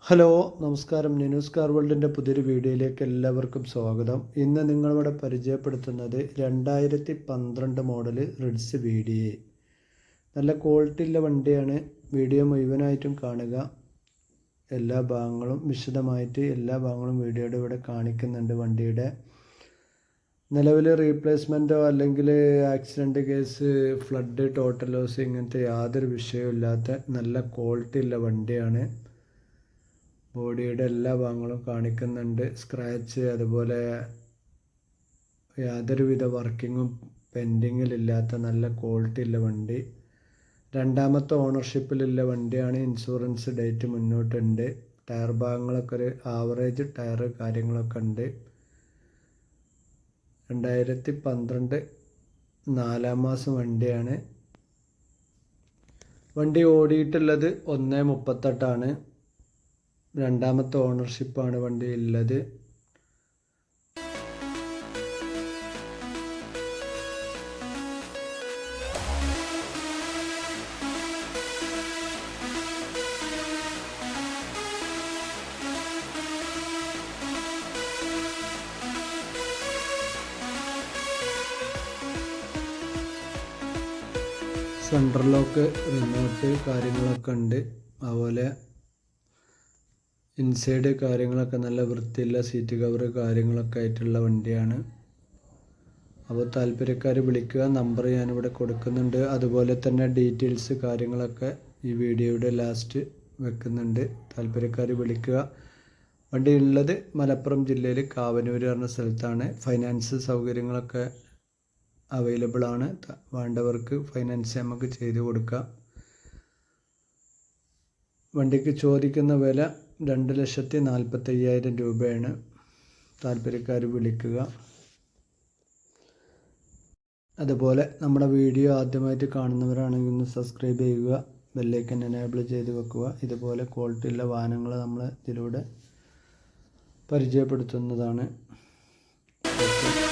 Hello നമസ്കാരം. News car വേൾഡിൻ്റെ പുതിയൊരു വീഡിയോയിലേക്ക് എല്ലാവർക്കും സ്വാഗതം. ഇന്ന് നിങ്ങളിവിടെ പരിചയപ്പെടുത്തുന്നത് 2012 മോഡൽ റിഡ്സ് VDA. നല്ല ക്വാളിറ്റി ഉള്ള വണ്ടിയാണ്. വീഡിയോ മുഴുവനായിട്ടും കാണുക. എല്ലാ ഭാഗങ്ങളും വിശദമായിട്ട് വീഡിയോയുടെ ഇവിടെ കാണിക്കുന്നുണ്ട്. വണ്ടിയുടെ നിലവിൽ റീപ്ലേസ്മെൻറ്റോ അല്ലെങ്കിൽ accident case, flood, total loss ഇങ്ങനത്തെ യാതൊരു വിഷയവും ഇല്ലാത്ത നല്ല ക്വാളിറ്റി ഉള്ള വണ്ടിയാണ്. ബോഡിയുടെ എല്ലാ ഭാഗങ്ങളും കാണിക്കുന്നുണ്ട്. സ്ക്രാച്ച്, അതുപോലെ യാതൊരുവിധ വർക്കിങ്ങും പെൻഡിങ്ങിലില്ലാത്ത നല്ല ക്വാളിറ്റി ഉള്ള വണ്ടി. രണ്ടാമത്തെ ഓണർഷിപ്പിലുള്ള വണ്ടിയാണ്. Insurance date മുന്നോട്ടുണ്ട്. ടയർ ഭാഗങ്ങളൊക്കെ ഒരു ആവറേജ് ടയർ കാര്യങ്ങളൊക്കെ ഉണ്ട്. 2012 4 മാസം വണ്ടിയാണ്. വണ്ടി ഓടിയിട്ടുള്ളത് 138 രണ്ടാമത്തെ ഓണർഷിപ്പാണ് വണ്ടി ഉള്ളത്. സെൻട്രൽ ലോക്ക്, റിമോട്ട് കാര്യങ്ങളൊക്കെ ഉണ്ട്. അതുപോലെ ഇൻസൈഡ് കാര്യങ്ങളൊക്കെ നല്ല വൃത്തിയുള്ള സീറ്റ് കവർ കാര്യങ്ങളൊക്കെ ആയിട്ടുള്ള വണ്ടിയാണ്. അപ്പോൾ താല്പര്യക്കാർ വിളിക്കുക. നമ്പർ ഞാനിവിടെ കൊടുക്കുന്നുണ്ട്. അതുപോലെ തന്നെ ഡീറ്റെയിൽസ് കാര്യങ്ങളൊക്കെ ഈ വീഡിയോയുടെ ലാസ്റ്റ് വെക്കുന്നുണ്ട്. താല്പര്യക്കാർ വിളിക്കുക. വണ്ടി ഉള്ളത് മലപ്പുറം ജില്ലയിൽ കാവനൂർ പറഞ്ഞ സ്ഥലത്താണ്. ഫൈനാൻസ് സൗകര്യങ്ങളൊക്കെ അവൈലബിൾ ആണ്. വേണ്ടവർക്ക് ഫൈനാൻസ് നമുക്ക് ചെയ്ത് കൊടുക്കാം. വണ്ടിക്ക് ചോദിക്കുന്ന വില 2,45,000 രൂപയാണ്. താല്പര്യക്കാർ വിളിക്കുക. അതുപോലെ നമ്മുടെ വീഡിയോ ആദ്യമായിട്ട് കാണുന്നവരാണെങ്കിൽ ഒന്ന് സബ്സ്ക്രൈബ് ചെയ്യുക. ബെല്ലൈക്കൻ എനേബിൾ ചെയ്ത് വെക്കുക. ഇതുപോലെ ക്വാളിറ്റിയുള്ള വാഹനങ്ങൾ നമ്മൾ ഇതിലൂടെ പരിചയപ്പെടുത്തുന്നതാണ്. ഓക്കെ.